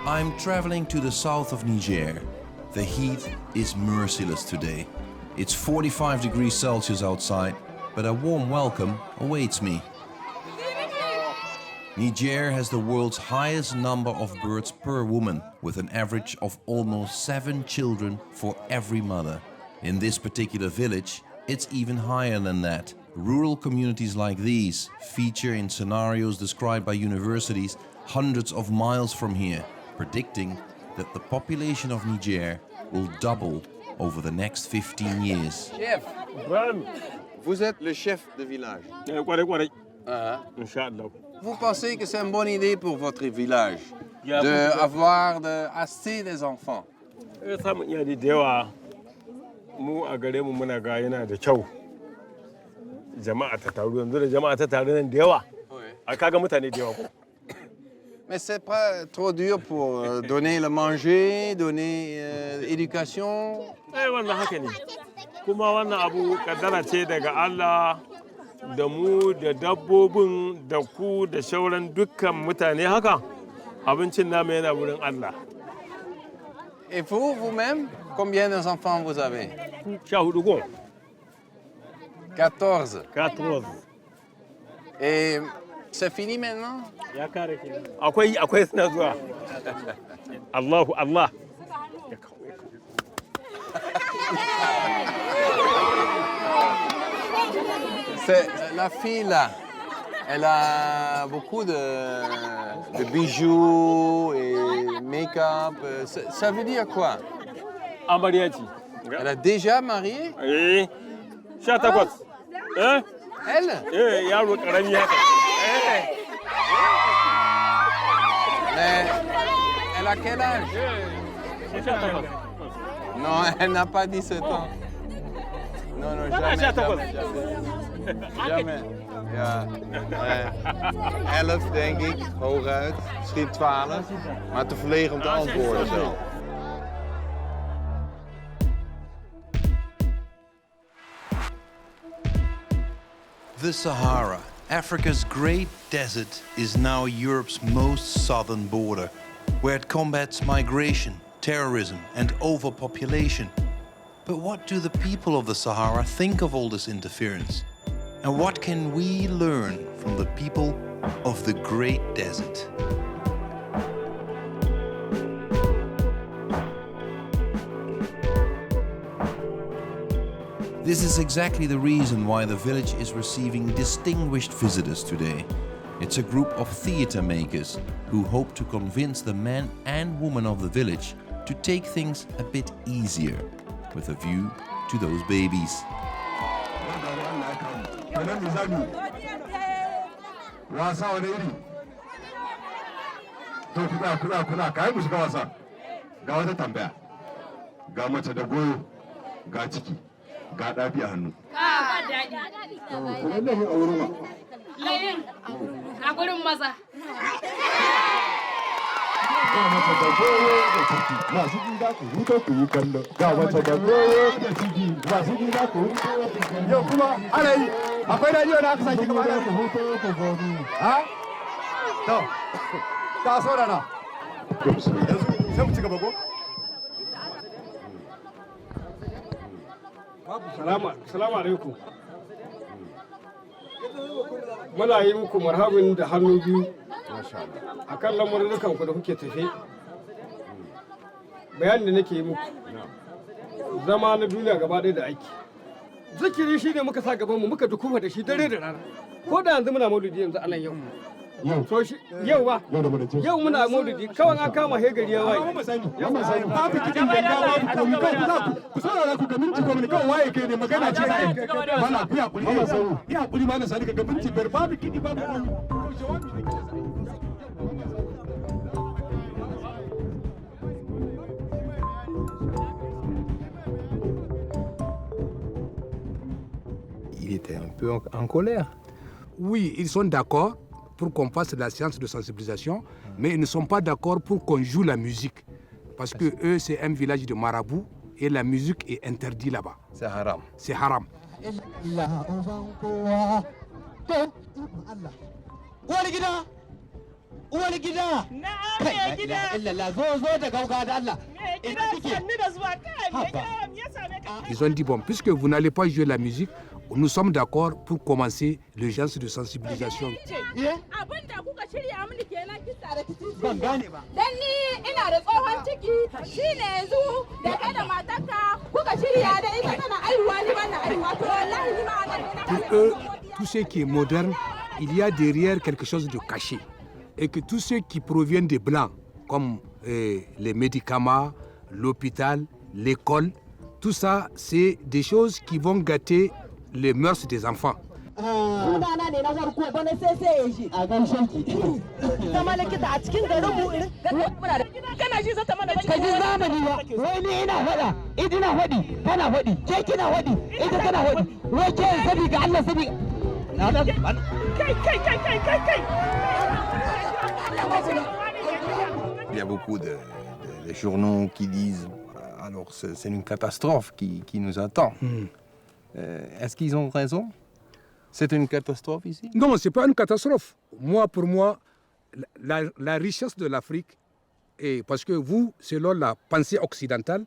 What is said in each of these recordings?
I'm traveling to the south of Niger. The heat is merciless today. It's 45 degrees Celsius outside, but a warm welcome awaits me. Niger has the world's highest number of births per woman, with an average of almost 7 children for every mother. In this particular village, it's even higher than that. Rural communities like these feature in scenarios described by universities hundreds of miles from here, predicting that the population of Niger will double over the next 15 years. Chef, vous êtes le chef de village. Vous pensez que c'est une bonne idée pour votre village d'avoir assez des enfants? Mais c'est pas trop dur pour donner le manger, donner l'éducation. Da mu da dabbobin da ku da shauran dukkan mutane haka abincin namu yana wurin Allah. Et vous, vous-même, combien d'enfants vous avez? 14. 14. Et c'est fini maintenant? Akwai suna zuwa. Allahu Allah. La fille là, elle a beaucoup de bijoux et make-up. Ça veut dire quoi? Elle a déjà marié? Oui. 18. Hein? Elle? Yaro karami haka. Mais elle a quel âge? 18. Non, elle n'a pas 17 ans. Non, jamais. Jamais. Ja, 11 denk ik, hooguit. Misschien 12. Maar te verlegen om te antwoorden zo. The Sahara, Africa's great desert, is now Europe's most southern border, where it combats migration, terrorism and overpopulation. But what do the people of the Sahara think of all this interference? And what can we learn from the people of the Great Desert? This is exactly the reason why the village is receiving distinguished visitors today. It's a group of theater makers who hope to convince the men and women of the village to take things a bit easier, with a view to those babies. Salamu alaikum. Muna yi muku marhabin da hannu biyu a kan lamurrukan ku da kuke tafe. Bayanin da nake yi muku zama na duniya gaba ɗaya da aiki. Zikiri shi ne muka sa gabanmu muka dukufa da shi dare da rana. Ko da yanzu muna maulidi yanzu anan yau. So shi yau ba yau muna maulidi kawai an kama hegari ya waye. Babu kiɗin ganga babu komi kan ku saurara ku ga minti goma ne kawai waye kai ne magana ce ai. Mana ku hakuri ya hakuri ma na sani ka ga minti biyar babu kiɗi babu komi. Il était un peu en colère. Oui, ils sont d'accord pour qu'on fasse de la séance de sensibilisation, mais ils ne sont pas d'accord pour qu'on joue la musique. Parce que eux, c'est un village de marabouts et la musique est interdite là-bas. C'est haram. C'est haram. uwar gida kai gida illa zo da gauga da Allah Ils ont dit, bon, puisque vous n'allez pas jouer la musique, nous sommes d'accord pour commencer le genre de sensibilisation. Pour eux, tout ce qui est moderne, il y a derrière quelque chose de caché. Et que tout ce qui provient des Blancs, comme les médicaments, l'hôpital, l'école, tout ça, c'est des choses qui vont gâter les mœurs des enfants. Il y a beaucoup de journaux qui disent alors c'est une catastrophe qui nous attend. Est-ce qu'ils ont raison? C'est une catastrophe ici? Non, ce n'est pas une catastrophe. Pour moi, la richesse de l'Afrique, et parce que vous, selon la pensée occidentale,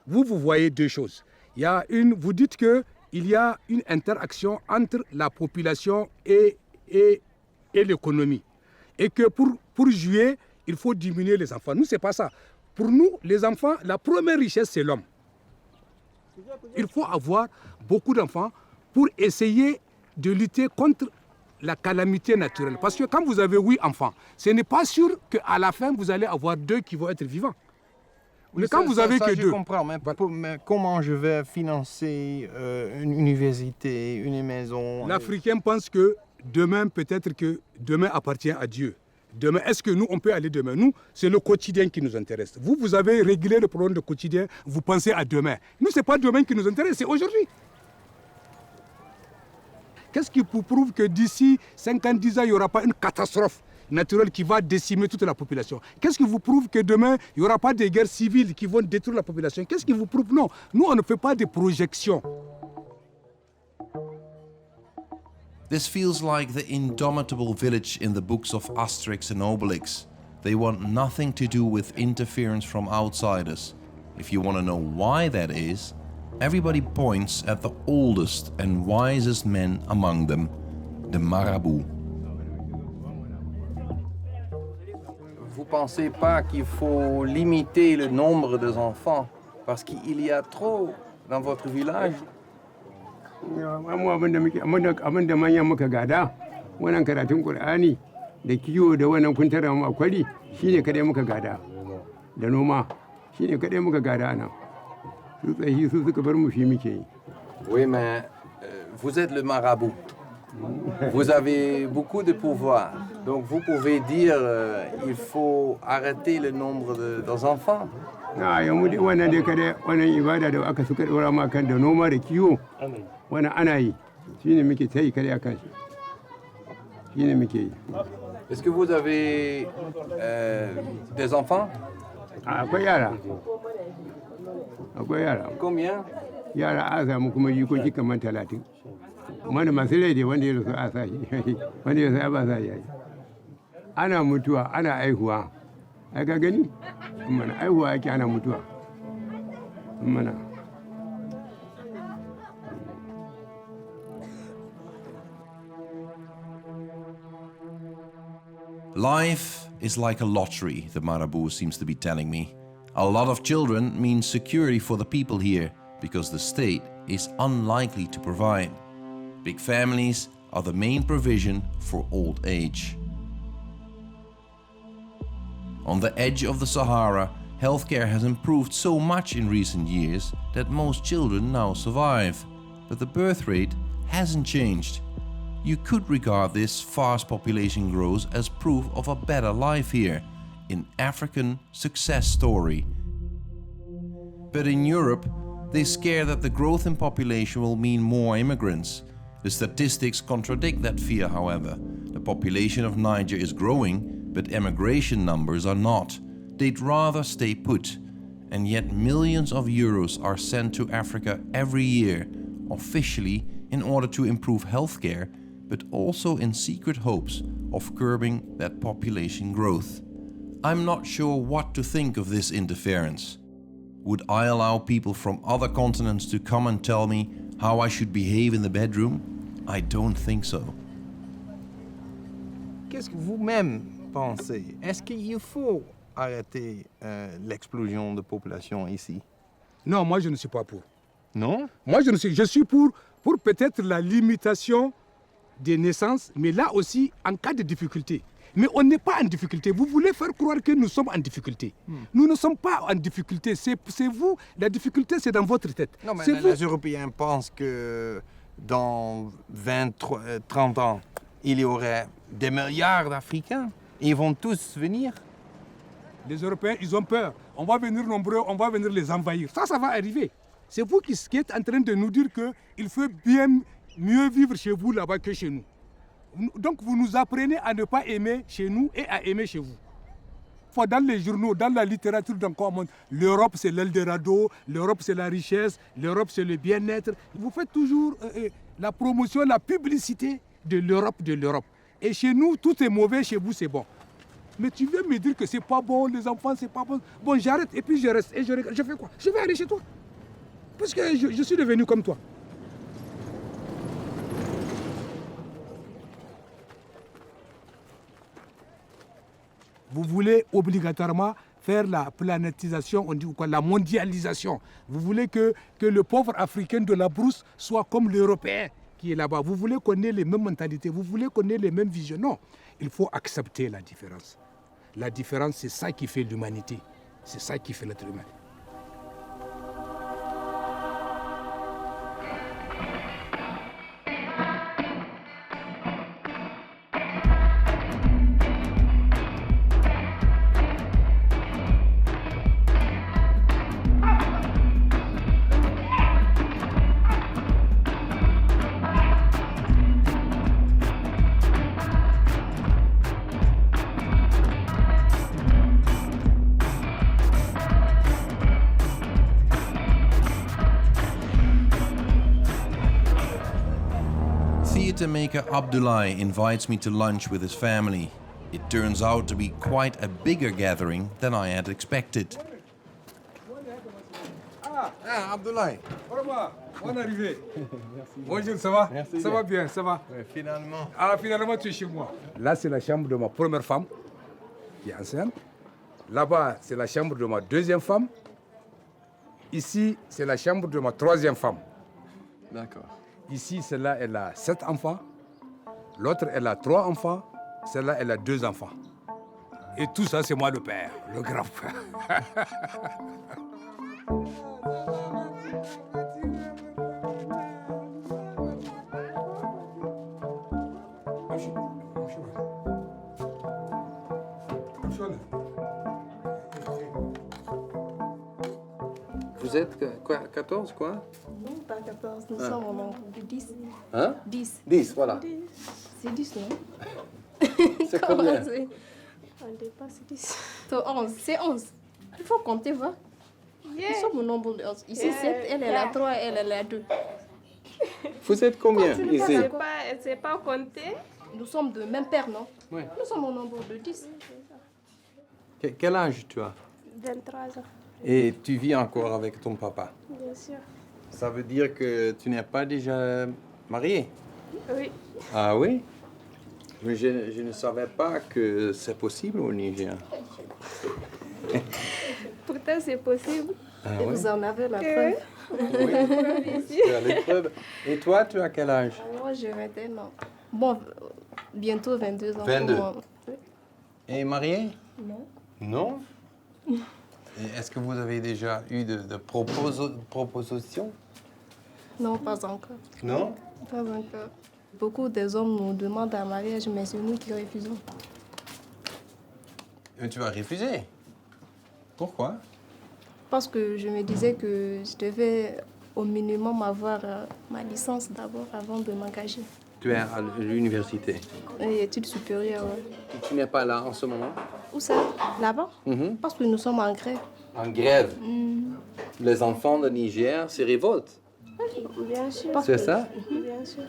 vous voyez deux choses. Vous dites qu'il y a une interaction entre la population et l'économie. Et que pour jouer, il faut diminuer les enfants. Nous, ce n'est pas ça. Pour nous, les enfants, la première richesse, c'est l'homme. Il faut avoir beaucoup d'enfants pour essayer de lutter contre la calamité naturelle. Parce que quand vous avez 8 enfants, ce n'est pas sûr qu'à la fin, vous allez avoir 2 qui vont être vivants. Mais quand vous avez que 2... Je comprends, mais comment je vais financer une université, une maison? L'Africain pense que demain, peut-être que demain appartient à Dieu. Demain, est-ce que nous, on peut aller demain? Nous, c'est le quotidien qui nous intéresse. Vous avez réglé le problème de quotidien, vous pensez à demain. Nous, ce n'est pas demain qui nous intéresse, c'est aujourd'hui. Qu'est-ce qui vous prouve que d'ici 50-10 ans, il n'y aura pas une catastrophe naturelle qui va décimer toute la population? Qu'est-ce qui vous prouve que demain, il n'y aura pas de guerres civiles qui vont détruire la population? Qu'est-ce qui vous prouve? Non, nous, on ne fait pas de projections. This feels like the indomitable village in the books of Asterix and Obelix. They want nothing to do with interference from outsiders. If you want to know why that is, everybody points at the oldest and wisest men among them, the Marabout. Vous ne pensez pas qu'il faut limiter le nombre des enfants parce qu'il y a trop dans votre village? abin da manyan muka gada wannan karatun Qur'ani da kiwo da wannan kuntara mu akwari shine kadai muka gada da noma shine kadai muka gada nan su tsayi su suka bar mu shi muke yi. Oui, mais vous êtes le marabout. Vous avez beaucoup de pouvoir. Donc vous pouvez dire il faut arrêter le nombre d'enfants. Yamu dai wannan dai kadai wannan ibada da aka suka dora ma kan da noma da kiwo wannan ana yi shine muke tayi kadai akan shi shine muke yi. Est-ce que vous avez des enfants? Akwai yara. Combien? Yara a samu kuma jikoki kamar 30. Wanda masu rai dai wanda ya rasu a sa shi wanda ya sa ba sa yi. Ana mutuwa ana aihuwa. Ai ka gani? Mana aihuwa yake ana mutuwa. Mana. Life is like a lottery, the Marabout seems to be telling me. A lot of children means security for the people here, because the state is unlikely to provide. Big families are the main provision for old age. On the edge of the Sahara, healthcare has improved so much in recent years that most children now survive. But the birth rate hasn't changed. You could regard this fast population growth as proof of a better life here, an African success story. But in Europe, they scare that the growth in population will mean more immigrants. The statistics contradict that fear, however. The population of Niger is growing, but emigration numbers are not. They'd rather stay put. And yet millions of euros are sent to Africa every year, officially in order to improve healthcare, but also in secret hopes of curbing that population growth. I'm not sure what to think of this interference. Would I allow people from other continents to come and tell me how I should behave in the bedroom? I don't think so. Qu'est-ce que vous-même pensez? Est-ce qu'il faut arrêter l'explosion de population ici? Non, moi je ne suis pas pour. Non? Moi je suis pour peut-être la limitation des naissances, mais là aussi en cas de difficulté. Mais on n'est pas en difficulté. Vous voulez faire croire que nous sommes en difficulté. Nous ne sommes pas en difficulté. C'est vous, la difficulté c'est dans votre tête. Non, mais C'est vous. les Européens pensent que dans 20, 30 ans, il y aurait des milliards d'Africains. Ils vont tous venir. Les Européens, ils ont peur. On va venir nombreux, on va venir les envahir. Ça va arriver. C'est vous qui êtes en train de nous dire qu'il faut mieux vivre chez vous là-bas que chez nous. Donc vous nous apprenez à ne pas aimer chez nous et à aimer chez vous. Dans les journaux, dans la littérature, l'Europe c'est l'Eldorado, l'Europe c'est la richesse, l'Europe c'est le bien-être. Vous faites toujours la promotion, la publicité de l'Europe. Et chez nous, tout est mauvais, chez vous c'est bon. Mais tu veux me dire que c'est pas bon, les enfants c'est pas bon. Bon, j'arrête et puis je reste et je fais quoi? Je vais aller chez toi. Parce que je suis devenu comme toi. Vous voulez obligatoirement faire la planétisation, on dit quoi, la mondialisation. Vous voulez que le pauvre Africain de la brousse soit comme l'Européen qui est là-bas. Vous voulez qu'on ait les mêmes mentalités, vous voulez qu'on ait les mêmes visions. Non, il faut accepter la différence. La différence, c'est ça qui fait l'humanité. C'est ça qui fait l'être humain. Theatre maker Abdoulaye invites me to lunch with his family. It turns out to be quite a bigger gathering than I had expected. Ah, Abdoulaye. Bonne arrivée. Bonjour, ça va? Merci Ça bien. va bien, ça va? Ouais, finalement. Ah, finalement, tu es chez moi. Là, c'est la chambre de ma première femme, qui est enceinte. Là-bas, c'est la chambre de ma deuxième femme. Ici, c'est la chambre de ma troisième femme. D'accord. Ici, celle-là, elle a 7 enfants. L'autre, elle a 3 enfants. Celle-là, elle a 2 enfants. Et tout ça, c'est moi le père, le grand frère. Vous êtes quoi, 14 quoi? Non, pas 14, nous sommes au nombre de 10. Hein? 10. 10, voilà. C'est 10, non? C'est combien? On dépasse 10. C'est 11, c'est 11. Il faut compter, va. Nous sommes au nombre de 11. Ici, 7, elle est la 3, elle est la 2. Vous êtes combien ici? C'est pas compté. Nous sommes de même père, non? Oui. Nous sommes au nombre de 10. Quel âge tu as? 23 ans, Et tu vis encore avec ton papa? bien sûr. Ça veut dire que tu n'es pas déjà marié? Oui. Ah oui? Mais je ne savais pas que c'est possible au Niger. Pourtant, c'est possible. Ah Et oui? vous en avez la preuve. Oui. Tu as l'épreuve. Et toi, tu as quel âge? Moi, j'ai 21 ans. Bon, bientôt 22 ans. 22. pour moi. Oui. Et marié? Non. Non? Et est-ce que vous avez déjà eu de propositions? Non, pas encore. Non? Pas encore. Beaucoup des hommes nous demandent un mariage, mais c'est nous qui refusons. Et tu vas refuser? Pourquoi? Parce que je me disais que je devais au minimum avoir ma licence d'abord avant de m'engager. Tu es à l'université. Et études supérieures, ouais. Tu n'es pas là en ce moment? Où ça? Là-bas? Parce que nous sommes en grève. En grève. Les enfants de Niger se révoltent. Bien sûr. Parce C'est que- ça? Bien sûr.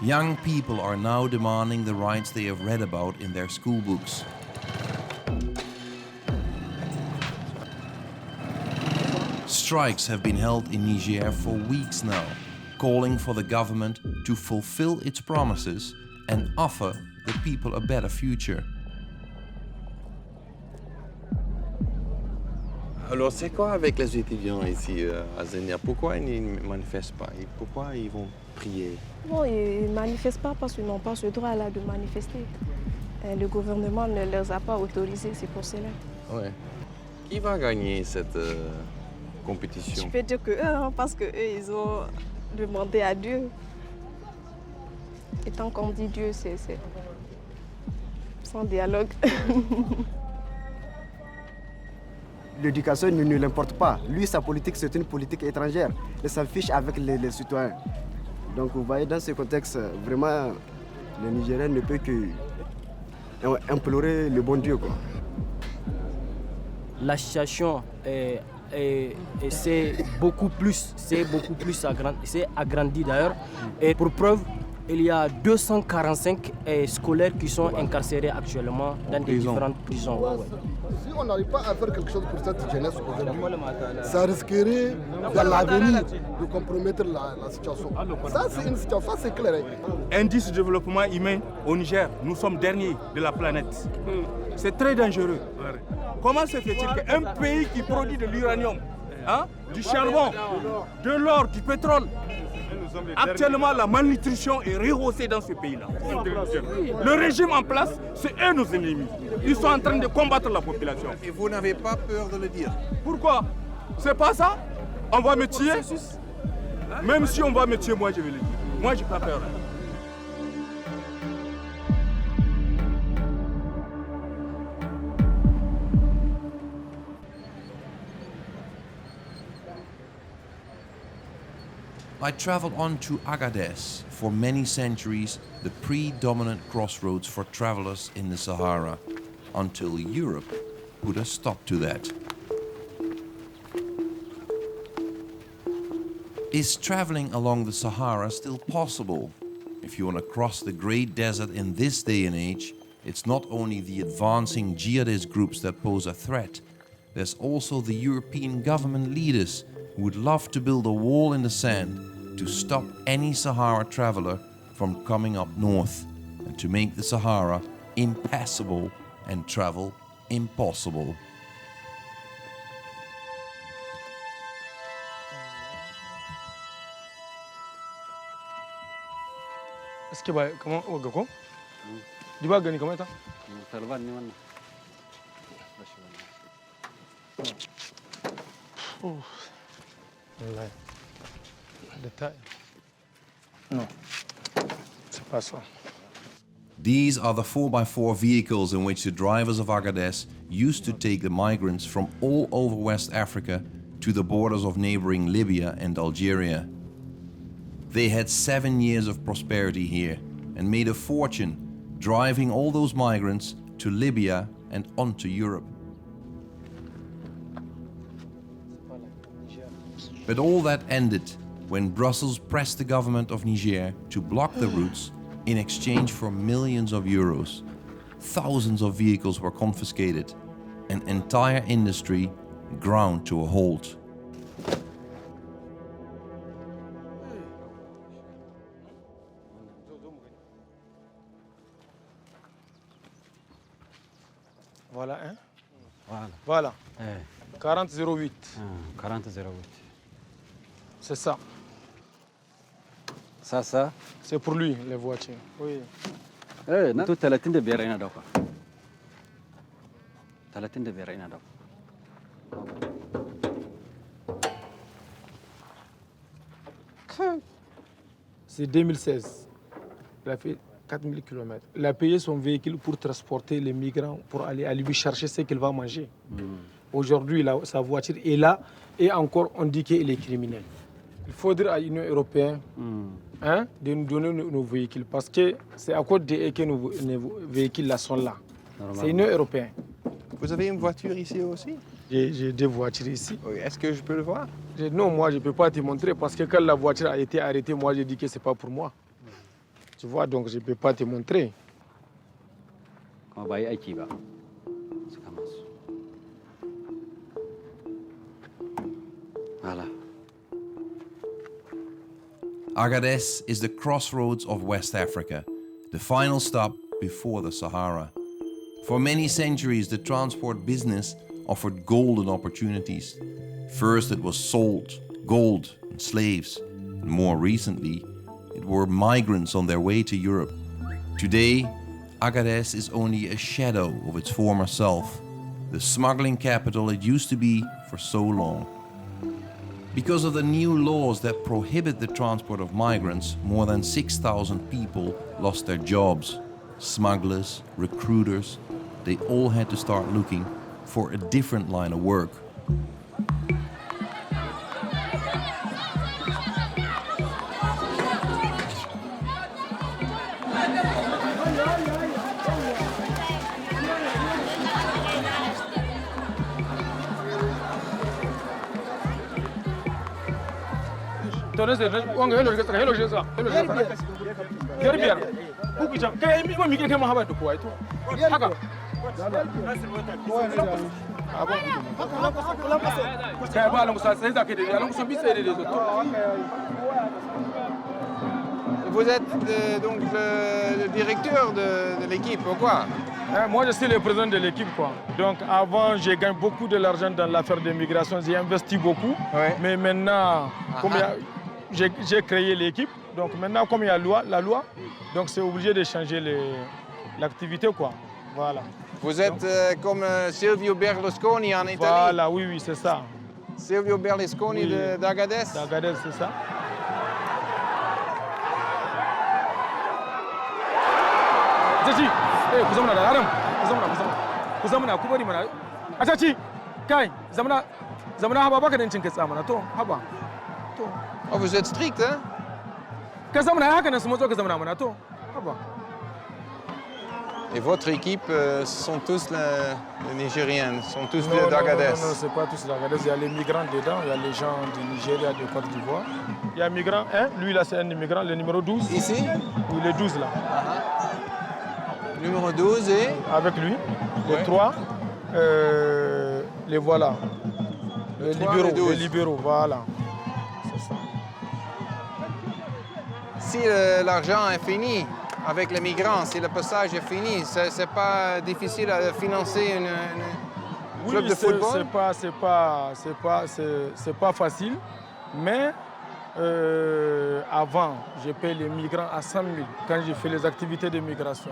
Young people are now demanding the rights they have read about in their school books. Strikes have been held in Niger for weeks now, calling for the government to fulfill its promises and offer the people a better future. Alors c'est quoi avec les étudiants ici à Zenia? Pourquoi ils ne manifestent pas? Et pourquoi ils vont prier? Bon, ils ne manifestent pas parce qu'ils n'ont pas ce droit-là de manifester. Le gouvernement ne les a pas autorisés, c'est pour cela. Ouais. Qui va gagner cette compétition? Je peux dire que eux, hein, parce qu'eux, ils ont demandé à Dieu. Et tant qu'on dit Dieu, c'est sans dialogue. L'éducation ne l'importe pas. Lui, sa politique, c'est une politique étrangère. Il s'en fiche avec les citoyens. Donc, vous voyez, dans ce contexte, vraiment, le Nigérien ne peut que implorer le bon Dieu, quoi. La situation c'est beaucoup plus agrandi d'ailleurs. Et pour preuve, il y a 245 scolaires qui sont incarcérés actuellement dans des différentes prisons. Si on n'arrive pas à faire quelque chose pour cette jeunesse aujourd'hui, ça risquerait dans l'avenir de compromettre la situation. Ça, c'est une situation, ça c'est clair. Indice de développement humain au Niger, nous sommes derniers de la planète. C'est très dangereux. Comment se fait-il qu'un pays qui produit de l'uranium, hein, du charbon, de l'or, du pétrole, actuellement la malnutrition est rehaussée dans ce pays-là? Le régime en place, c'est eux nos ennemis. Ils sont en train de combattre la population. Et vous n'avez pas peur de le dire? Pourquoi? C'est pas ça? On va me tuer? Même si on va me tuer, moi je vais le dire. Moi j'ai pas peur. I traveled on to Agadez, for many centuries the predominant crossroads for travelers in the Sahara, until Europe put a stop to that. Is traveling along the Sahara still possible? If you want to cross the great desert in this day and age, it's not only the advancing jihadist groups that pose a threat, there's also the European government leaders who would love to build a wall in the sand to stop any Sahara traveler from coming up north and to make the Sahara impassable and travel impossible. Est-ce que comment au gako? Du ba gani comment ça? Salvan ni wannan. Oh. Wallahi. Non, c'est pas ça. These are the 4x4 vehicles in which the drivers of Agadez used to take the migrants from all over West Africa to the borders of neighboring Libya and Algeria. They had 7 years of prosperity here and made a fortune driving all those migrants to Libya and onto Europe. But all that ended when Brussels pressed the government of Niger to block the routes in exchange for millions of euros. Thousands of vehicles were confiscated, an entire industry ground to a halt. Voilà, hein? Voilà. 4008. 4008. C'est ça. Ça. C'est pour lui, les voitures. Oui. Eh, na to 35 ina dauka. 35 ina dauka. C'est 2016. Il a fait 4000 km. Il a payé son véhicule pour transporter les migrants, pour aller à lui chercher ce qu'il va manger. Aujourd'hui, sa voiture est là et encore on dit qu'il est criminel. Il faudrait à l'Union européenne de nous donner nos véhicules parce que c'est à cause de que nos véhicules là sont là. C'est l'Union européenne. Vous avez une voiture ici aussi? J'ai deux voitures ici. Oui. Est-ce que je peux le voir? Non, moi je ne peux pas te montrer parce que quand la voiture a été arrêtée, moi j'ai dit que ce n'est pas pour moi. Tu vois, donc je ne peux pas te montrer. Voilà. Agadez is the crossroads of West Africa, the final stop before the Sahara. For many centuries, the transport business offered golden opportunities. First, it was salt, gold, and slaves. And more recently, it were migrants on their way to Europe. Today, Agadez is only a shadow of its former self, the smuggling capital it used to be for so long. Because of the new laws that prohibit the transport of migrants, more than 6,000 people lost their jobs. Smugglers, recruiters, they all had to start looking for a different line of work. Vous êtes donc le directeur de l'équipe, pourquoi? Moi, je suis le président de l'équipe, quoi. Donc, avant, j'ai gagné beaucoup de l'argent dans l'affaire de migration. J'ai investi beaucoup. Ouais. Mais maintenant, comme j'ai créé l'équipe, donc maintenant, comme il y a la loi, donc c'est obligé de changer l'activité, quoi. Voilà. Vous êtes comme Silvio Berlusconi en Italie? Voilà, oui, oui, c'est ça. Silvio Berlusconi oui. d'Agadez? D'Agadez, c'est ça. Achachi, ku zama da haram, ku zama ku bari mana. Achachi, kai, zamana haba baka dan cin kai tsamana to, haba. To. Oh, vous êtes strict, hein? Ka zamana haka nan su matso ka zamana mana to, haba. Et votre équipe sont tous les Nigériens, sont tous d'Agadez? Non, c'est pas tous d'Agadez. Il y a les migrants dedans, il y a les gens du Nigeria, de Côte d'Ivoire. Il y a un migrant, hein? Lui là c'est un immigrant, le numéro 12. Ici? Oui, le 12 là. Numéro 12 et? Avec lui. Les 3, les voilà. Les libéraux, voilà. C'est ça. Si l'argent est fini avec les migrants, si le passage est fini, c'est pas difficile à financer une club de football? C'est pas facile, mais avant, je paye les migrants à 100 000 quand je fais les activités de migration.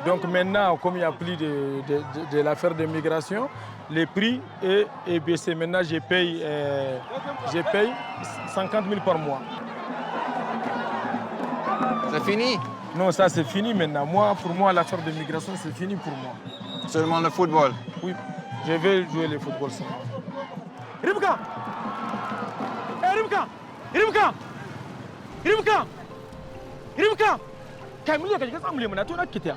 Donc maintenant, comme il n'y a plus de l'affaire de migration, le prix est baissé. Maintenant, je paye 50 000 par mois. C'est fini? Non, ça c'est fini maintenant. Pour moi, l'affaire de migration, c'est fini pour moi. Seulement le football? Oui, je vais jouer le football seulement. Ribka! Ribka! Ribka! Ribka! Ribka! Kamiliya ka shiga samu lemuna to na kitiya.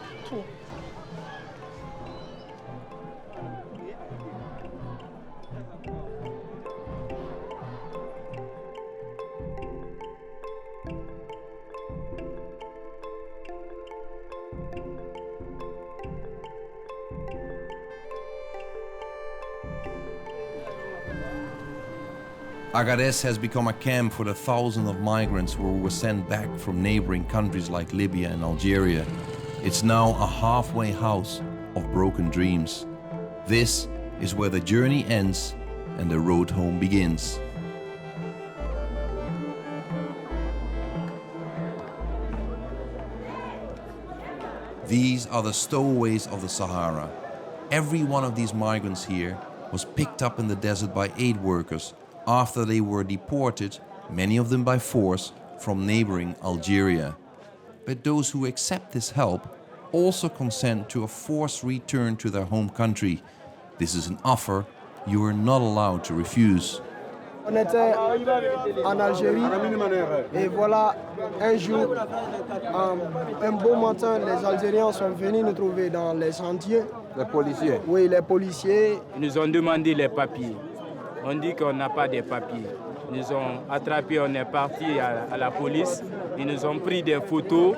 Agadez has become a camp for the thousands of migrants who were sent back from neighboring countries like Libya and Algeria. It's now a halfway house of broken dreams. This is where the journey ends and the road home begins. These are the stowaways of the Sahara. Every one of these migrants here was picked up in the desert by aid workers after they were deported, many of them by force, from neighboring Algeria. But those who accept this help also consent to a forced return to their home country. This is an offer you are not allowed to refuse. On était en Algérie et voilà, un jour, un beau matin, les Algériens sont venus nous trouver dans les sentiers. Les policiers? Oui, les policiers. Ils nous ont demandé les papiers. On dit qu'on n'a pas de papiers. Ils nous ont attrapés, on est parti à la police. Ils nous ont pris des photos.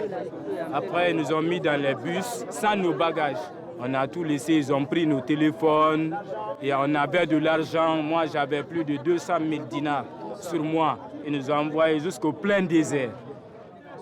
Après, ils nous ont mis dans les bus sans nos bagages. On a tout laissé, ils ont pris nos téléphones et on avait de l'argent. Moi, j'avais plus de 200 000 dinars sur moi. Ils nous ont envoyés jusqu'au plein désert.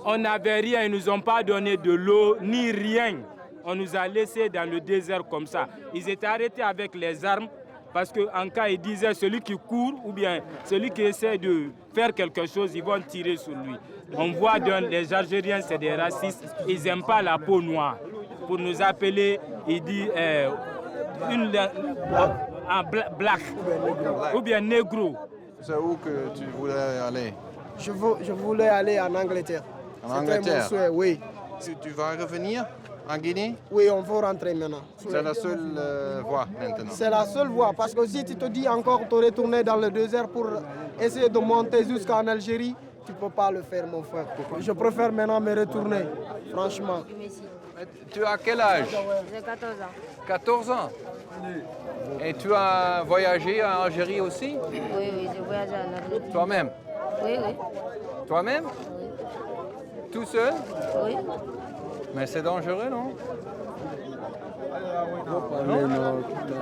On n'avait rien, ils ne nous ont pas donné de l'eau ni rien. On nous a laissés dans le désert comme ça. Ils étaient arrêtés avec les armes parce qu'en cas, ils disaient celui qui court ou bien celui qui essaie de faire quelque chose, ils vont tirer sur lui. On voit les Algériens, c'est des racistes, ils n'aiment pas la peau noire. Pour nous appeler, ils disent black ou bien négro. C'est où que tu voulais aller? Je voulais aller en Angleterre. En Angleterre? Mon souhait, oui. Tu vas revenir en Guinée? Oui, on va rentrer maintenant. C'est la seule voie maintenant? C'est la seule voie, parce que si tu te dis encore te retourner dans le désert pour essayer de monter jusqu'en Algérie, tu ne peux pas le faire, mon frère. Je préfère maintenant me retourner, franchement. Tu as quel âge? J'ai 14 ans. 14 ans? Et tu as voyagé en Algérie aussi? Oui, j'ai voyagé en Algérie. Toi-même? Oui. Toi-même? Oui. Tout seul? Oui. Mais c'est dangereux, non?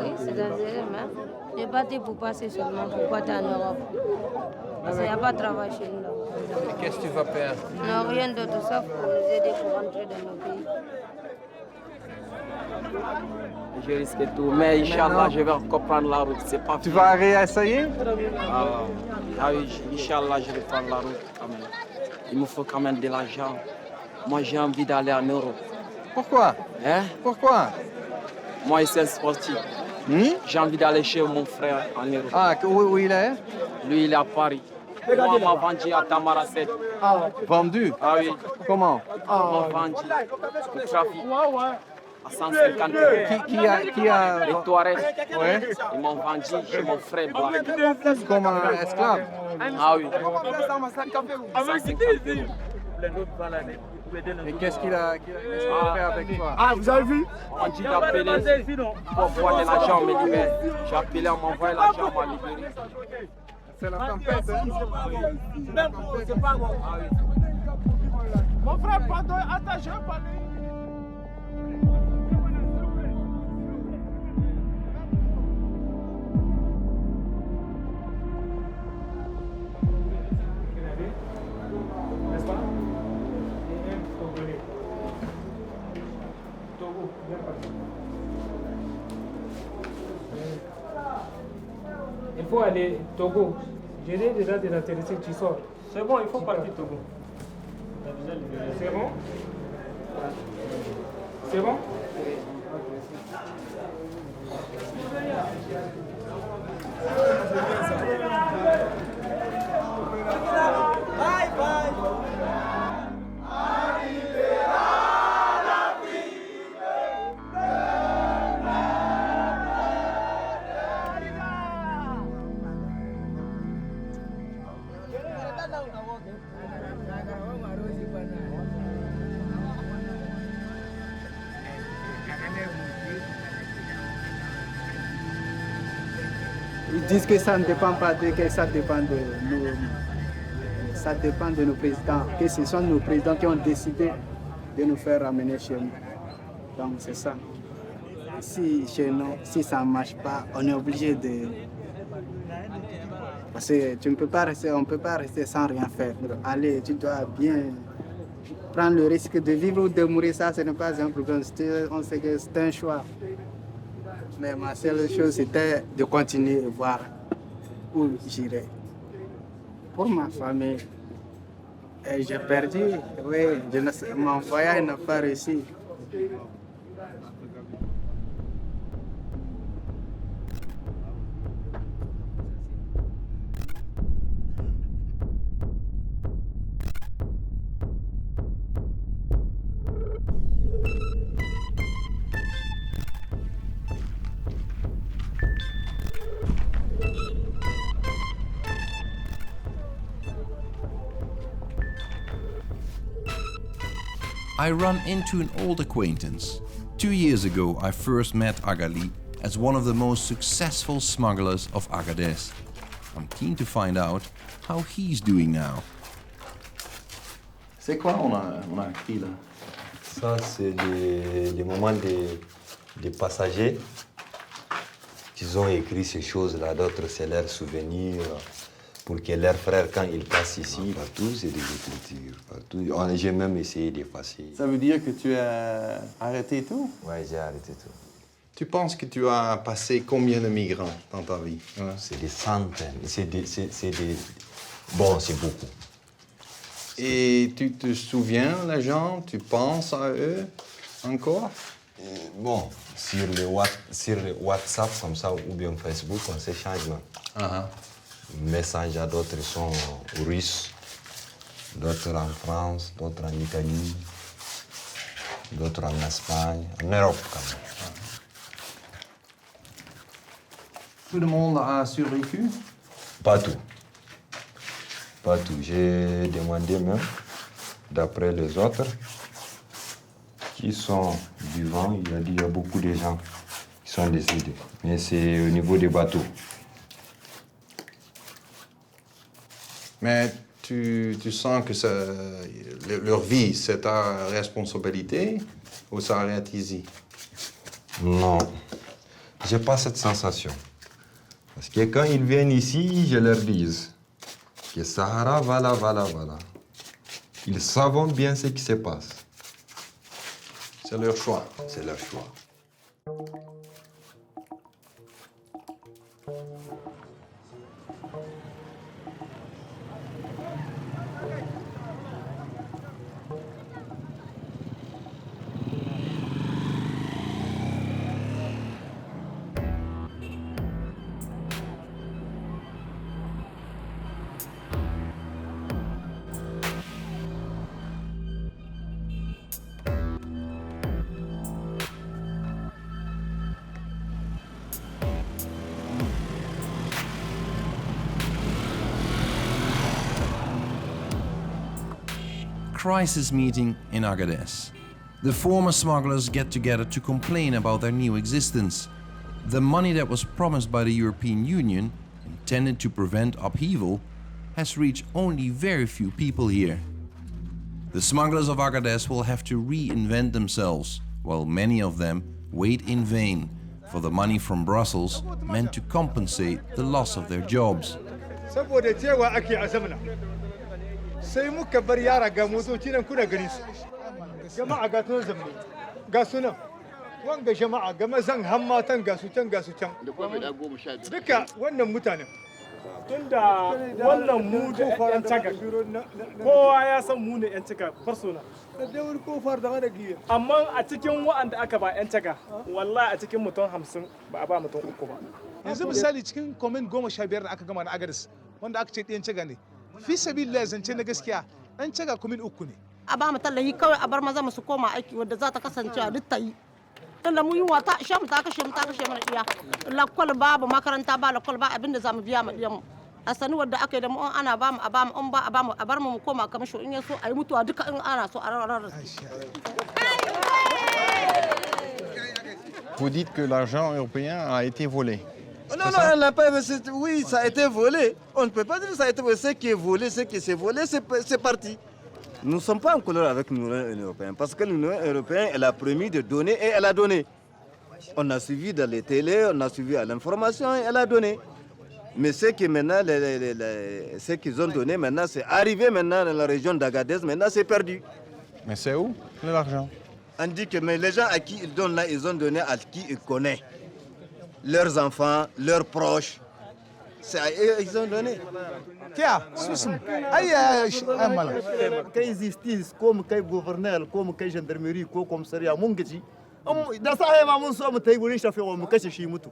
Oui, c'est dangereux, mais je suis parti pour passer seulement, pour partir en Europe. Parce qu'il n'y a pas de travail chez nous. Et qu'est-ce que tu vas faire? Non, rien d'autre, sauf pour nous aider pour rentrer dans nos pays. Je risque tout, mais Inch'Allah, je vais reprendre la route. C'est pas Tu vas réessayer? Ah oui, Inch'Allah, je vais prendre la route quand même. Il me faut quand même de l'argent. Moi, j'ai envie d'aller en Europe. Pourquoi? Pourquoi? Moi, je suis un sportif. J'ai envie d'aller chez mon frère en Europe. Ah, où il est? Lui, il est à Paris. Moi, on m'a vendu à Tamaracet. Vendu? Ah oui. Comment? On m'a vendu au trafic. À 150 euros. Qui a... Les Touaregs. Ouais. Ils m'ont vendu chez mon frère Black. Comme un esclave? Ah oui. Et qu'est-ce qu'il a fait avec toi? Ah, vous avez vu? On dit d'appeler pour avoir de l'argent, on me libère. J'ai appelé, on m'a envoyé l'argent, on m'a libéré. C'est la tempête, hein? C'est pas bon. Mon frère, pardon, attends, je vais parler. Il faut aller Togo. J'ai déjà des intéressés, tu sors. C'est bon, il faut partir Togo. C'est bon? C'est bon? Bye bye. Ils disent que ça ne dépend pas d'eux, que ça dépend de nous. Ça dépend de nos présidents, que ce sont nos présidents qui ont décidé de nous faire ramener chez nous. Donc c'est ça. Si chez nous, si ça ne marche pas, on est obligé de... Parce que tu ne peux pas rester, on ne peut pas rester sans rien faire. Allez, tu dois bien prendre le risque de vivre ou de mourir, ça ce n'est pas un problème. On sait que c'est un choix. Mais ma seule chose, c'était de continuer et voir où j'irai. Pour ma famille, j'ai perdu, oui, mon voyage n'a pas réussi. I run into an old acquaintance. 2 years ago I first met Agali as one of the most successful smugglers of Agadez. I'm keen to find out how he's doing now. C'est quoi on a écrit là? Ça, c'est les moments des passagers qui ont écrit ces choses-là. D'autres, c'est leurs souvenirs. Pour que leurs frères, quand ils passent ici, partout, c'est des écritures. Partout. J'ai même essayé d'effacer. Ça veut dire que tu as arrêté tout? Oui, j'ai arrêté tout. Tu penses que tu as passé combien de migrants dans ta vie? C'est des centaines. Bon, c'est beaucoup. Et tu te souviens, les gens, tu penses à eux encore? Bon, sur le WhatsApp, comme ça, ou bien Facebook, on s'échange. Messages à d'autres sont russes, d'autres en France, d'autres en Italie, d'autres en Espagne, en Europe quand même. Tout le monde a survécu? Pas tout. Pas tout. J'ai demandé même, d'après les autres, qui sont vivants, il a dit qu'il y a beaucoup de gens qui sont décédés. Mais c'est au niveau des bateaux. Mais tu sens que leur vie, c'est ta responsabilité ou ça arrête ici? Non, j'ai pas cette sensation. Parce que quand ils viennent ici, je leur dis que Sahara, voilà. Ils savent bien ce qui se passe. C'est leur choix. C'est leur choix. Crisis meeting in Agadez. The former smugglers get together to complain about their new existence. The money that was promised by the European Union, intended to prevent upheaval, has reached only very few people here. The smugglers of Agadez will have to reinvent themselves, while many of them wait in vain for the money from Brussels meant to compensate the loss of their jobs. sai muka bar yara ga motoci nan kuna gani su jama'a ga tunan zamani ga sunan wanga jama'a ga mazan hammatan ga su can duka wannan mutanen tunda wannan mu da yan caga kowa ya san mu ne yan caga farsona amma a cikin wa'anda aka ba yan caga wallahi a cikin mutum 50 ba a ba mutum 3 ba yanzu misali cikin comment 15 da aka gama na Agadez wanda aka ce ɗiyan caga ne fi sabilillah zance na gaskiya an caga kumin 3 ne a ba mu tallahi kawai a bar maza mu su koma aiki wadda za ta kasance a duk ta yi tunda mu yi wata sha mu ta kashe mana iya lakwal babu makaranta ba lakwal ba abinda za mu biya mu diyan mu a sani wadda aka yi da mu ana ba mu a ba mu in ba a ba mu a bar mu koma kamar shi in ya so a yi mutuwa duka in ana so a rarrar. Vous dites que l'argent européen a été volé. Non, elle n'a pas. Oui, ça a été volé. On ne peut pas dire que ça a été volé. Ce qui est volé, ce qui s'est volé, c'est parti. Nous ne sommes pas en couleur avec l'Union européenne parce que l'Union européenne, elle a promis de donner et elle a donné. On a suivi dans les télés, on a suivi à l'information et elle a donné. Mais ce qui maintenant, ce qu'ils ont donné maintenant, c'est arrivé maintenant dans la région d'Agadez, maintenant c'est perdu. Mais c'est où l'argent? On dit que mais les gens à qui ils donnent là, ils ont donné à qui ils connaissent. Leurs enfants, leurs proches. C'est à eux qu'ils ont donné. Tiens, Quelle justice, comme quel gouverneur, comme quelle gendarmerie, comme commissariat, mon gars. Da sahi ma mun so mu tai gurin shafe mu kashe shi mutu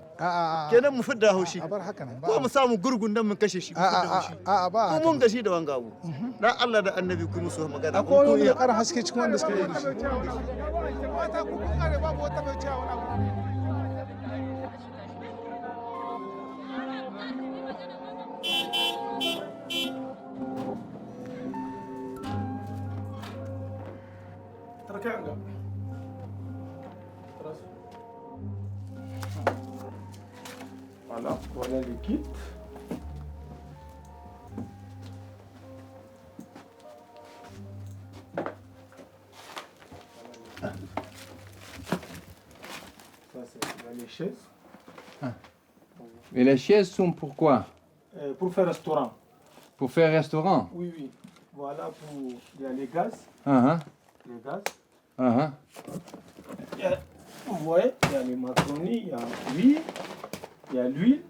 kenan mu fidda haushi ko mu samu gurgun dan mu kashe shi ba mun gashi da wanga abu dan Allah da annabi ku musu magana akwai wani da karin haske cikin wanda suka yi Voilà le kit. c'est les chaises. Et les chaises sont pourquoi? Pour faire restaurant. Pour faire restaurant? Oui, oui. Voilà, il y a les gaz. Les gaz. Vous voyez, il y a les macaronis, il y a l'huile. Il y a l'huile.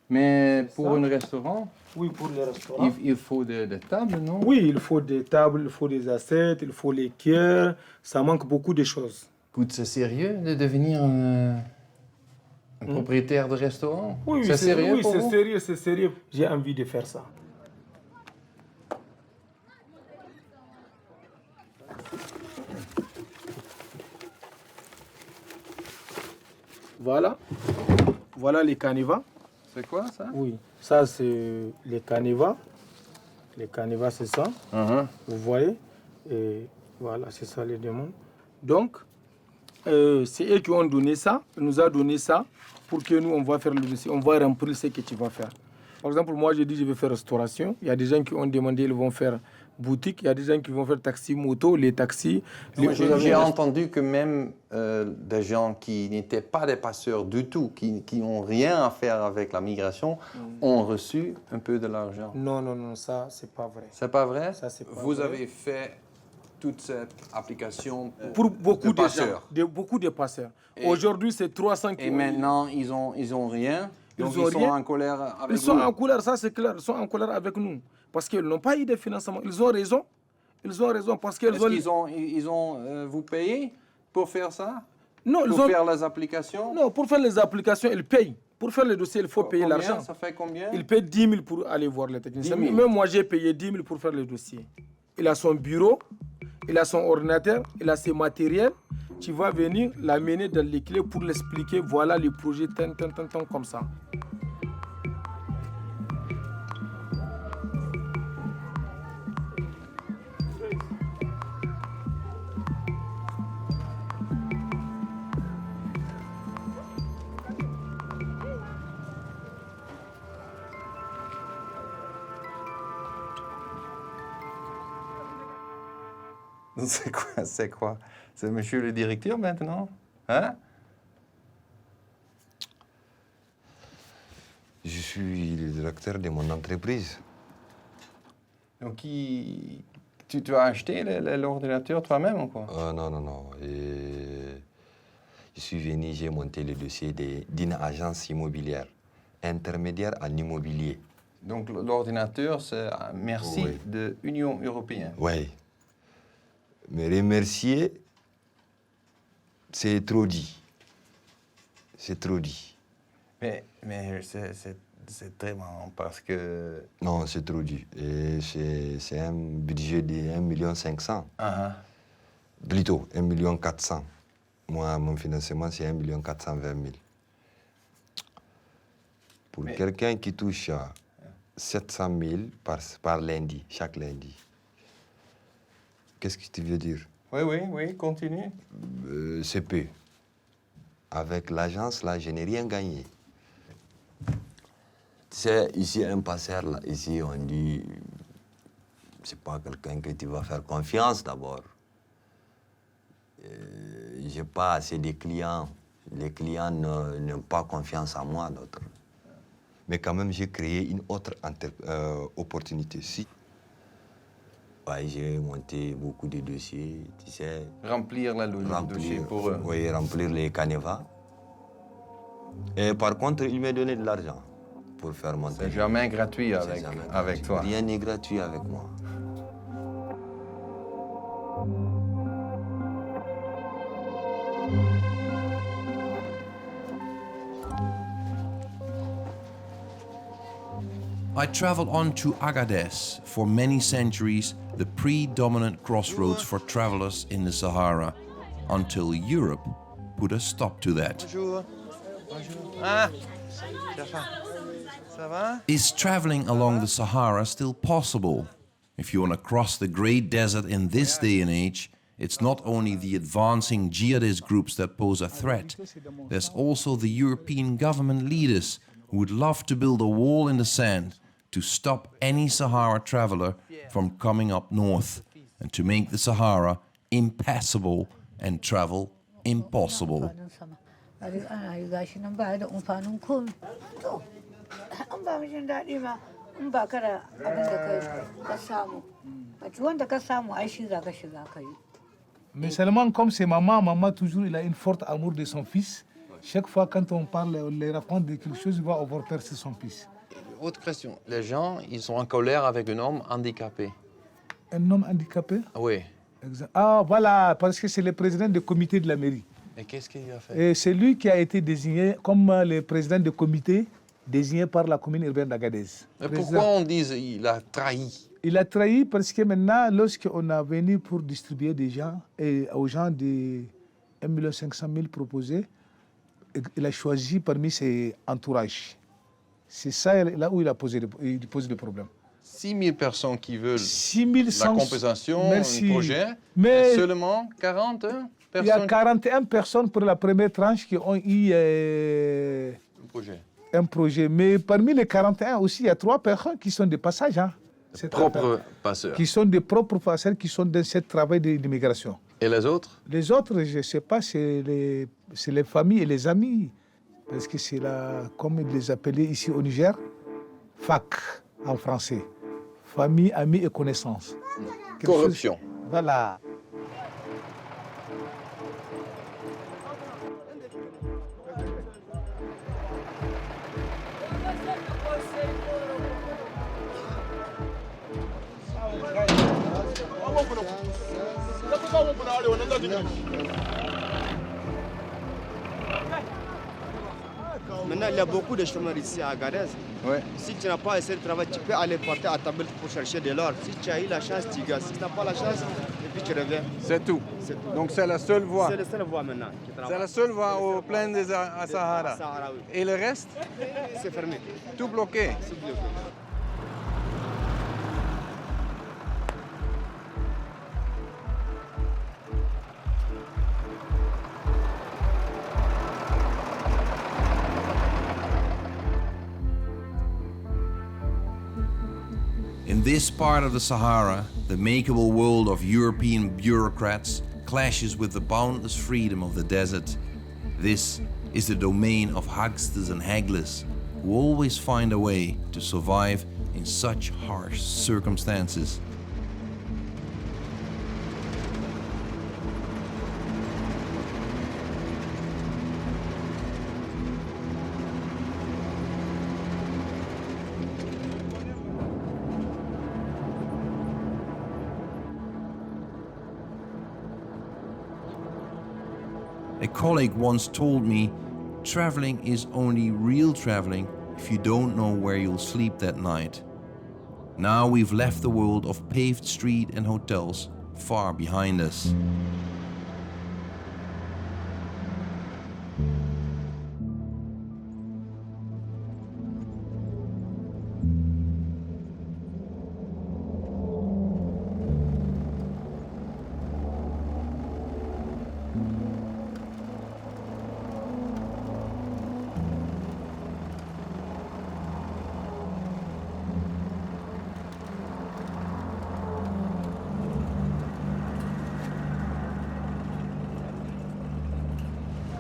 Mais pour un restaurant? Oui, pour les restaurants. Il faut des tables, non? Oui, il faut des tables, il faut des assiettes, il faut les cuillères. Ça manque beaucoup de choses. Écoute, c'est sérieux de devenir un propriétaire de restaurant? Oui, c'est sérieux oui, pour vous? c'est sérieux. J'ai envie de faire ça. Voilà. Voilà les canevas. C'est quoi ça? Oui, ça c'est les canevas. Les canevas, c'est ça. Vous voyez? Et voilà, c'est ça les demandes. Donc, c'est eux qui ont donné ça, nous a donné ça pour que nous, on va faire le dossier, on va remplir ce que tu vas faire. Par exemple, moi, j'ai dit je vais faire restauration. Il y a des gens qui ont demandé, ils vont faire boutique. Il y a des gens qui vont faire taxi, moto, les taxis. J'ai entendu que même des gens qui n'étaient pas des passeurs du tout, qui n'ont rien à faire avec la migration, ont reçu un peu de l'argent. Non, non, non, ça, c'est pas vrai. C'est pas vrai? Ça, c'est pas Vous vrai. avez fait toute cette application pour beaucoup de passeurs. gens, beaucoup de passeurs. Aujourd'hui, c'est 300 qui Et maintenant, ils ont rien. Donc ils sont en colère avec nous. Ils sont en colère, ça c'est clair. Ils sont en colère avec nous. Parce qu'ils n'ont pas eu de financement. Ils ont raison. Ils ont raison parce qu'ils ils ont vous payé pour faire ça? Non, pour faire les applications? Non, pour faire les applications, ils payent. Pour faire le dossier, il faut payer l'argent. Ça fait combien? Il paye 10 000 pour aller voir les techniciens. 10 000. Même moi, j'ai payé 10 000 pour faire le dossier. Il a son bureau, il a son ordinateur, il a ses matériels. Tu vas venir l'amener dans les clés pour l'expliquer. Voilà le projet, comme ça. C'est quoi? C'est monsieur le directeur maintenant? Hein? Je suis le directeur de mon entreprise. Donc, tu as acheté l'ordinateur toi-même ou quoi? Non, non, non. Je suis venu, j'ai monté le dossier d'une agence immobilière, intermédiaire en immobilier. Donc, l'ordinateur, c'est merci de l'Union européenne? Oui. Mais remercier, c'est trop dit. C'est trop dit. Mais c'est très marrant parce que... Non, c'est trop dit. Et c'est un budget de 1,5 million. Plutôt, 1,4 million. Moi, mon financement, c'est 1,420 million. Pour quelqu'un qui touche 700 000 par lundi, chaque lundi. Qu'est-ce que tu veux dire? Oui, continue. C'est peu. Avec l'agence, là, je n'ai rien gagné. Tu sais, ici, un passeur, là, ici, on dit, c'est pas quelqu'un que tu vas faire confiance d'abord. J'ai pas assez de clients. Les clients n'ont pas confiance en moi, d'autres. Mais quand même, j'ai créé une autre opportunité. Si. Ouais, j'ai monté beaucoup de dossiers, tu sais. Remplir le dossier pour eux. Oui, remplir les canevas. Et par contre, il m'a donné de l'argent pour faire monter. C'est jamais gratuit avec toi. Rien n'est gratuit avec moi. I traveled on to Agadez, for many centuries the predominant crossroads for travelers in the Sahara, until Europe put a stop to that. Bonjour. Ah, ça va? Is traveling along the Sahara still possible? If you want to cross the great desert in this day and age, it's not only the advancing jihadist groups that pose a threat, there's also the European government leaders who would love to build a wall in the sand to stop any Sahara traveler from coming up north and to make the Sahara impassable and travel impossible. Mais seulement comme c'est maman toujours il a une forte amour de son fils. Chaque fois quand on parle, on les raconte de quelque chose, il va avoir peur de son fils. Autre question. Les gens, ils sont en colère avec un homme handicapé. Un homme handicapé? Oui. Ah voilà, parce que c'est le président du comité de la mairie. Et qu'est-ce qu'il a fait? Et c'est lui qui a été désigné comme le président du comité désigné par la commune urbaine d'Agadez. Mais pourquoi on dit qu'il a trahi? Il a trahi parce que maintenant, lorsqu'on a venu pour distribuer des gens, et aux gens de 1 500 000 proposés, il a choisi parmi ses entourages. C'est ça là où il pose le problème. 6 000 personnes qui veulent 6 la compensation, merci. un projet, mais seulement 40 personnes. Il y a 41 personnes pour la première tranche qui ont eu un projet. Mais parmi les 41 aussi, il y a 3 personnes qui sont des passagers. Hein. Propres passeurs. Qui sont des propres passeurs qui sont dans ce travail d'immigration. Et les autres? Les autres, je ne sais pas, c'est les familles et les amis. Parce que c'est comme ils les appelaient ici au Niger, FAC en français. Famille, amis et connaissances. Corruption. Voilà. Maintenant, il y a beaucoup de chômeurs ici à Agadez. Ouais. Si tu n'as pas essayé de travailler, tu peux aller porter à ta belle pour chercher de l'or. Si tu as eu la chance, tu gagnes. Si tu n'as pas la chance, et puis tu reviens. C'est tout. Donc c'est la seule voie. C'est la seule voie maintenant. C'est la seule voie au plein des Sahara. Oui. Et le reste? C'est fermé. Tout bloqué. C'est bloqué. In this part of the Sahara, the makeable world of European bureaucrats clashes with the boundless freedom of the desert. This is the domain of hucksters and hagglers, who always find a way to survive in such harsh circumstances. A colleague once told me, traveling is only real traveling if you don't know where you'll sleep that night. Now we've left the world of paved street and hotels far behind us.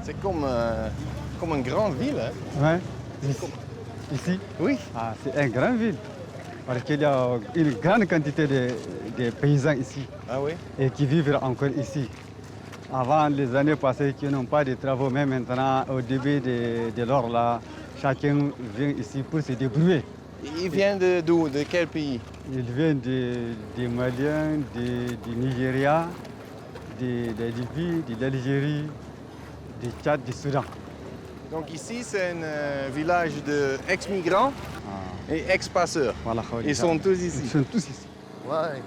C'est comme une grande ville. Hein? Oui, ici. Oui. Ah, c'est une grande ville. Parce qu'il y a une grande quantité de paysans ici. Ah oui? Et qui vivent encore ici. Avant les années passées, qui n'ont pas de travaux, mais maintenant, au début de l'or, là, chacun vient ici pour se débrouiller. Ils viennent d'où? De quel pays? Ils viennent des Maliens, du Nigeria, de la Libye, de l'Algérie, du Tchad, du Soudan. Donc ici, c'est un village d'ex-migrants et ex-passeurs. Voilà, ils sont tous ici. Ils sont tous ici. Ouais.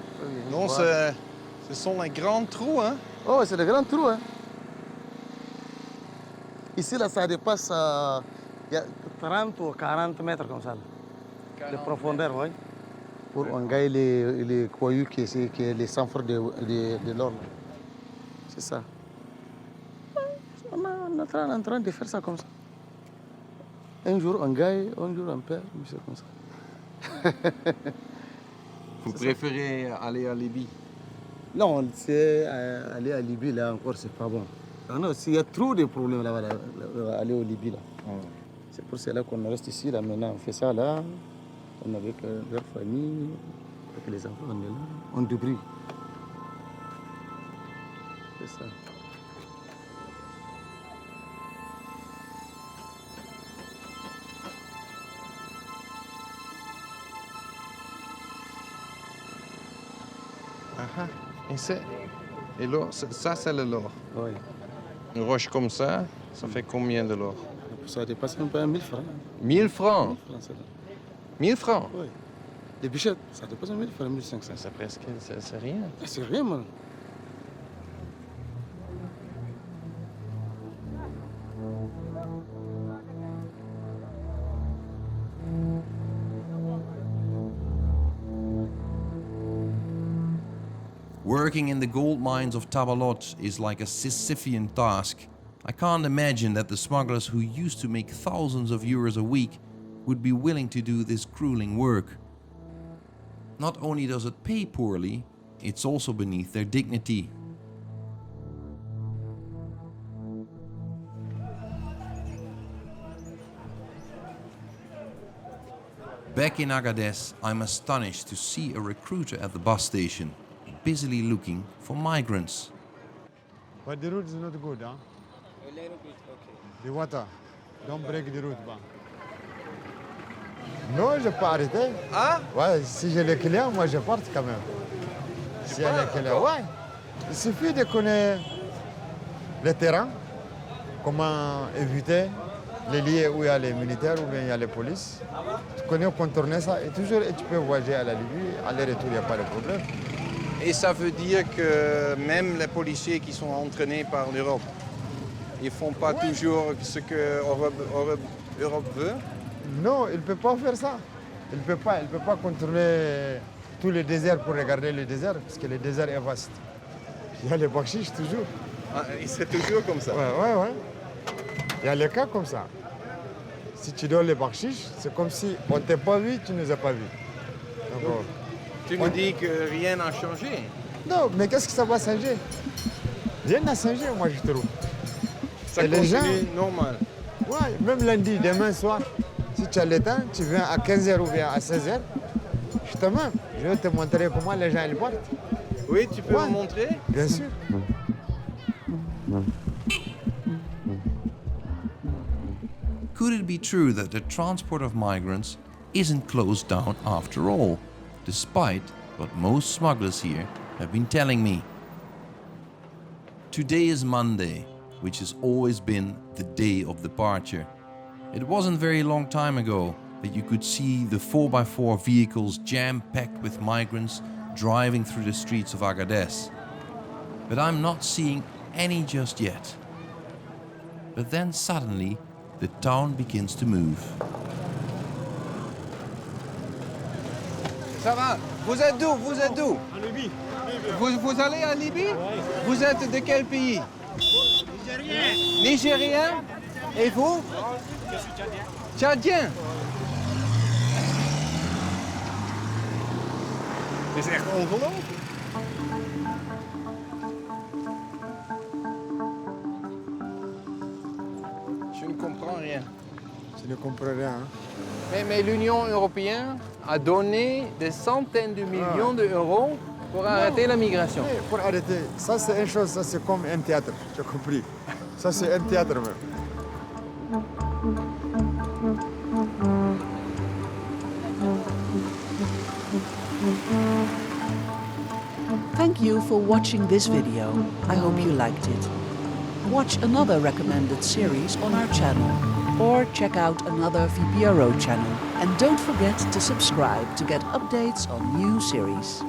Donc ce sont les grands trous, hein? Oh, c'est des grands trous, hein. Ici, là, ça dépasse il y a 30 ou 40 mètres comme ça. De profondeur, oui. Pour engager les coyous qui est les sanfres de l'or. C'est ça. On est en train de faire ça comme ça. Un jour on gagne, un jour on perd, c'est comme ça. Vous préférez aller à Libye? Non, c'est aller à Libye, là encore, c'est pas bon. Non, s'il y a trop de problèmes là-bas, aller au Libye, là. C'est pour cela qu'on reste ici, là, maintenant. On fait ça, là. On est avec leur famille, avec les enfants, on est là. On débrouille. C'est ça. Et l'or, ça c'est le l'or. Oui. Une roche comme ça fait combien de l'or? Ça dépasse un peu 1000 francs. 1000 francs? 1000 francs? Oui. Les bichettes, ça dépasse 1000 francs, 1500. C'est presque, c'est rien. C'est rien, man. Working in the gold mines of Tabalot is like a Sisyphean task. I can't imagine that the smugglers who used to make thousands of euros a week would be willing to do this grueling work. Not only does it pay poorly, it's also beneath their dignity. Back in Agadez, I'm astonished to see a recruiter at the bus station, busily looking for migrants. But the route is not good, huh? The water. Don't break the route, bah. Non, je peux arrêter. Ah? Ouais, si j'ai les clients, moi je parte quand même. Si j'ai les clients, ouais. Il suffit de connaître le terrain, comment éviter les lieux où il y a les militaires ou bien il y a les polices. Tu connais contourner ça et toujours tu peux voyager à la Libye, aller-retour, il n'y a pas de problème. Et ça veut dire que même les policiers qui sont entraînés par l'Europe, ils ne font pas toujours ce que l'Europe veut? Non, il ne peut pas faire ça. Il ne peut pas contrôler tout le désert pour regarder le désert, parce que le désert est vaste. Il y a les bakshish toujours. Ah, c'est toujours comme ça? Ouais. Il y a les cas comme ça. Si tu donnes les bakshish, c'est comme si on ne t'a pas vu, tu ne nous as pas vu. Donc, tu me dis que rien n'a changé? Non, mais qu'est-ce que ça va changer? Rien n'a changé, moi je trouve. Ça continue normal? Ouais, même lundi, demain soir, si tu as le temps, tu viens à 15h ou bien à 16h, justement, je vais te montrer comment les gens ils partent. Oui, tu peux me montrer? Bien sûr. Could it be true that the transport of migrants isn't closed down after all, despite what most smugglers here have been telling me? Today is Monday, which has always been the day of departure. It wasn't very long time ago that you could see the 4x4 vehicles jam-packed with migrants driving through the streets of Agadez. But I'm not seeing any just yet. But then suddenly, the town begins to move. Ça va? Vous êtes d'où? Vous êtes d'où? En Libye. Vous allez en Libye? Oui. Vous êtes de quel pays? Nigérien. Nigérien? Et vous? Je suis tchadien. Tchadien? Dit is echt ongelooflijk. Je ne comprends rien. Je ne comprends rien. Mais l'Union européenne a donné des centaines de millions d'euros pour arrêter la migration. Oui, pour arrêter, ça c'est une chose, ça c'est comme un théâtre, j'ai compris. Ça c'est un théâtre même. Thank you for watching this video. I hope you liked it. Watch another recommended series on our channel or check out another VPRO channel. And don't forget to subscribe to get updates on new series.